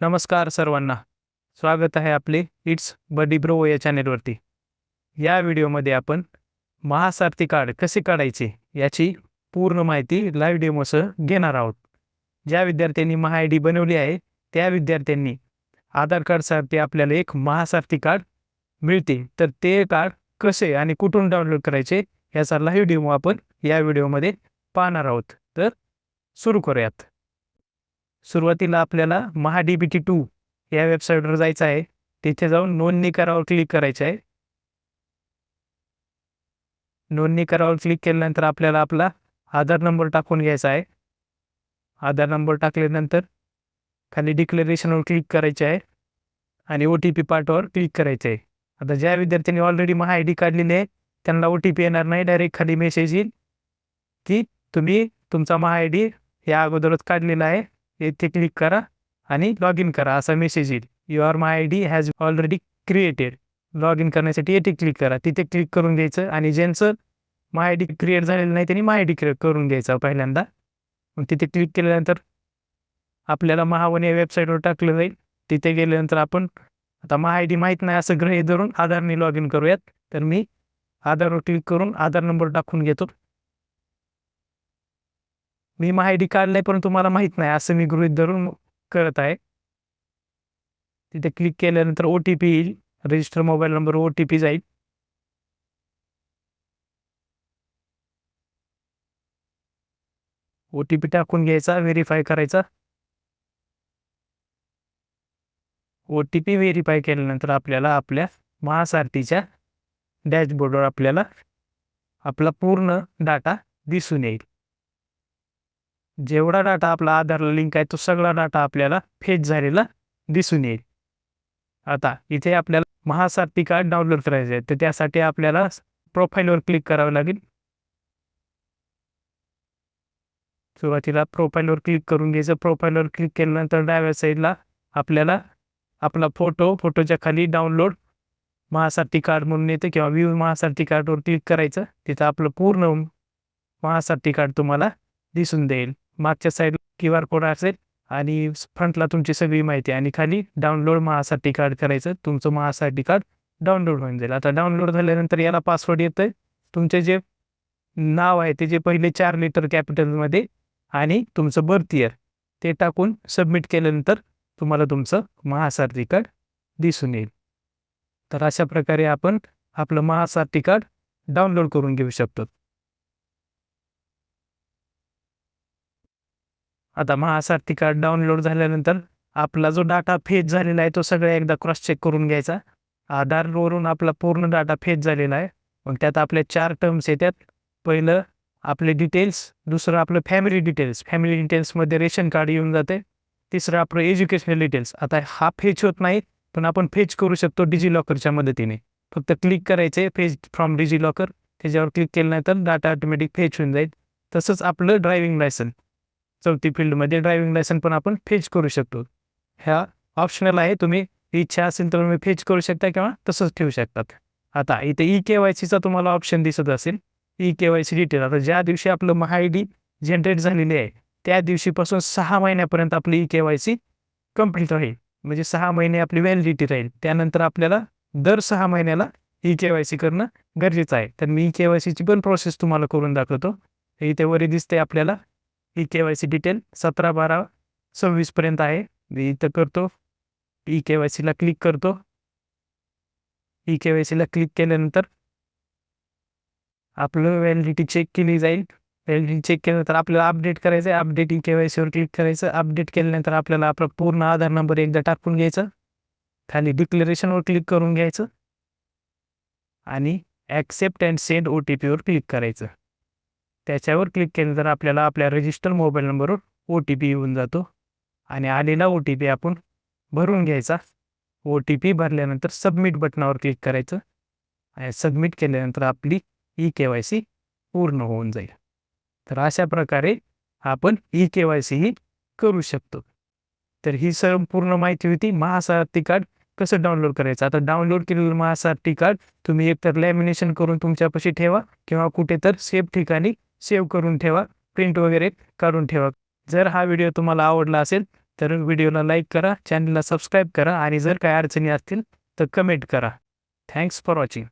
नमस्कार सर्वांना. स्वागत आहे आपले इट्स बडी ब्रो या चॅनेलवरती. या व्हिडिओमध्ये आपण महासारथी कार्ड कसे काढायचे याची पूर्ण माहिती लाईव्ह डेमोसह घेणार आहोत. ज्या विद्यार्थ्यांनी महा ID बनवली आहे त्या विद्यार्थ्यांनी आधार कार्डसाठी आपल्याला एक महासारथी कार्ड मिळते. तर ते कार्ड कसे आणि कुठून डाउनलोड करायचे याचा लाईव्ह डेमो आपण या व्हिडिओमध्ये पाहणार आहोत. तर सुरू करूयात. सुरुवातीला आपल्याला MahaDBT2 या वेबसाईटवर जायचं आहे. तिथे जाऊन नोंदणी करावर क्लिक करायचं आहे. नोंदणी करावर क्लिक केल्यानंतर आपल्याला आपला आधार नंबर टाकून घ्यायचा आहे. आधार नंबर टाकल्यानंतर खाली डिक्लेरेशनवर क्लिक करायचे आहे आणि OTP पाठवावर क्लिक करायचे आहे. आता ज्या विद्यार्थ्यांनी ऑलरेडी MahaID काढलेली आहे त्यांना OTP येणार नाही. डायरेक्ट खाली मेसेज येईल की तुम्ही तुमचा MahaID या अगोदरच काढलेला आहे. येथे क्लिक करा आणि लॉग इन करा असा मेसेज येईल. Your MahaID has already created. Log in करण्यासाठी येथे क्लिक करा. तिथे क्लिक करून घ्यायचं आणि ज्यांचं MahaID क्रिएट झालेलं नाही त्यांनी MahaID क्रिएट करून घ्यायचा पहिल्यांदा. मग तिथे क्लिक केल्यानंतर आपल्याला MahaOne या वेबसाईटवर टाकलं जाईल. तिथे गेल्यानंतर आपण आता MahaID माहीत नाही असं गृहीत धरून आधारने लॉग इन करूयात. तर मी आधारवर क्लिक करून आधार नंबर टाकून घेतो. मी MahaID काढलाय परंतु मला माहीत नाही असं मी गृहीत धरून करत आहे. तिथे क्लिक केल्यानंतर OTP येईल. रजिस्टर मोबाईल नंबर OTP जाईल. OTP टाकून घ्यायचा, व्हेरीफाय करायचा. OTP व्हेरीफाय केल्यानंतर आपल्याला आपल्या महासारथीच्या डॅशबोर्डवर आपल्याला आपला पूर्ण डाटा दिसून येईल. जेवढा डाटा आपला आधारला लिंक आहे तो सगळा डाटा आपल्याला फेच झालेला दिसून येईल. आता इथे आपल्याला महासारथी कार्ड डाउनलोड करायचे आहे तर त्यासाठी आपल्याला प्रोफाईलवर क्लिक करावं लागेल. सुरुवातीला प्रोफाईलवर क्लिक करून घ्यायचं. प्रोफाईलवर क्लिक केल्यानंतर डाव्या साईडला आपल्याला आपला फोटोच्या खाली डाउनलोड महासारथी कार्ड म्हणून येतं किंवा व्ह्यू महासारथी कार्डवर क्लिक करायचं. तिथं आपलं पूर्ण महासारथी कार्ड तुम्हाला दिसून देईल. मागच्या साईडला QR कोड असेल आणि फ्रंटला तुमची सगळी माहिती आणि खाली डाउनलोड महासारथी कार्ड करायचं. तुमचं महासारथी कार्ड डाउनलोड होऊन जाईल. आता डाउनलोड झाल्यानंतर याला पासवर्ड येतं. तुमचे जे नाव आहे ते जे पहिले 4 लेटर कॅपिटलमध्ये आणि तुमचं बर्थ इयर ते टाकून सबमिट केल्यानंतर तुम्हाला तुमचं महासारथी कार्ड दिसून येईल. तर अशा प्रकारे आपण आपलं महासारथी कार्ड डाउनलोड करून घेऊ शकतो. आता महासारथी कार्ड डाउनलोड झाल्यानंतर आपला जो डाटा फेच झालेला आहे तो सगळा एकदा क्रॉस चेक करून घ्यायचा. आधारवरून आपला पूर्ण डाटा फेच झालेला आहे. मग त्यात आपल्या 4 टर्म्स येतात. पहिलं आपले डिटेल्स, दुसरं आपलं फॅमिली डिटेल्स. फॅमिली डिटेल्समध्ये रेशन कार्ड येऊन जाते. तिसरं आपलं एज्युकेशनल डिटेल्स. आता हा फेच होत नाही पण आपण फेच करू शकतो डिजिलॉकरच्या मदतीने. फक्त क्लिक करायचे फेच फ्रॉम डिजिलॉकर. त्याच्यावर क्लिक केल्यानंतर डाटा ऑटोमॅटिक फेच होऊन जाईल. तसंच आपलं ड्रायव्हिंग लायसन 4थी फील्डमध्ये ड्रायव्हिंग लायसन पण आपण फेच करू शकतो. ह्या ऑप्शनल आहे. तुम्ही इच्छा असेल तर तुम्ही फेच करू शकता किंवा तसंच ठेवू शकतात. आता इथे eKYCचा तुम्हाला ऑप्शन दिसत असेल. eKYC detail. आता ज्या दिवशी आपलं MahaID जनरेट झालेली आहे त्या दिवशीपासून 6 महिन्यापर्यंत आपली eKYC कंप्लीट राहील. म्हणजे 6 महिने आपली व्हॅलिडिटी राहील. त्यानंतर आपल्याला दर 6 महिन्याला eKYC करणं गरजेचं आहे. तर मी eKYCची पण प्रोसेस तुम्हाला करून दाखवतो. इथे वरी दिसते आपल्याला eKYC डिटेल 17/12/26 पर्यंत आहे. मी इथं करतो. eKYCला क्लिक करतो. eKYCला क्लिक केल्यानंतर आपलं व्हॅलिडिटी चेक केली जाईल. व्हॅलिडिटी चेक केल्यानंतर आपल्याला अपडेट करायचं आहे. अपडेट eKYCवर क्लिक करायचं. अपडेट केल्यानंतर आपल्याला आपला पूर्ण आधार नंबर एकदा टाकून घ्यायचा. खाली डिक्लेरेशनवर क्लिक करून घ्यायचं आणि ॲक्सेप्ट अँड सेंड OTPवर क्लिक करायचं. त्याच्यावर क्लिक केल्यानंतर आपल्याला आपल्या रजिस्टर मोबाईल नंबरवर OTP येऊन जातो आणि आलेला OTP आपण भरून घ्यायचा. OTP भरल्यानंतर सबमिट बटनावर क्लिक करायचं आणि सबमिट केल्यानंतर आपली eKYC पूर्ण होऊन जाईल. तर अशा प्रकारे आपण eKYC ही करू शकतो. तर ही संपूर्ण माहिती होती महासारथी कार्ड कसं डाउनलोड करायचं. आता डाउनलोड केलेलं महासारथी कार्ड तुम्ही एकतर लॅमिनेशन करून तुमच्यापाशी ठेवा किंवा कुठे तर सेफ ठिकाणी सेव्ह करून ठेवा. प्रिंट वगैरे काढून ठेवा. जर हा व्हिडिओ तुम्हाला आवडला असेल तर व्हिडिओला लाईक करा, चॅनलला सबस्क्राईब करा आणि जर काही अडचणी असतील तर कमेंट करा. Thanks for watching.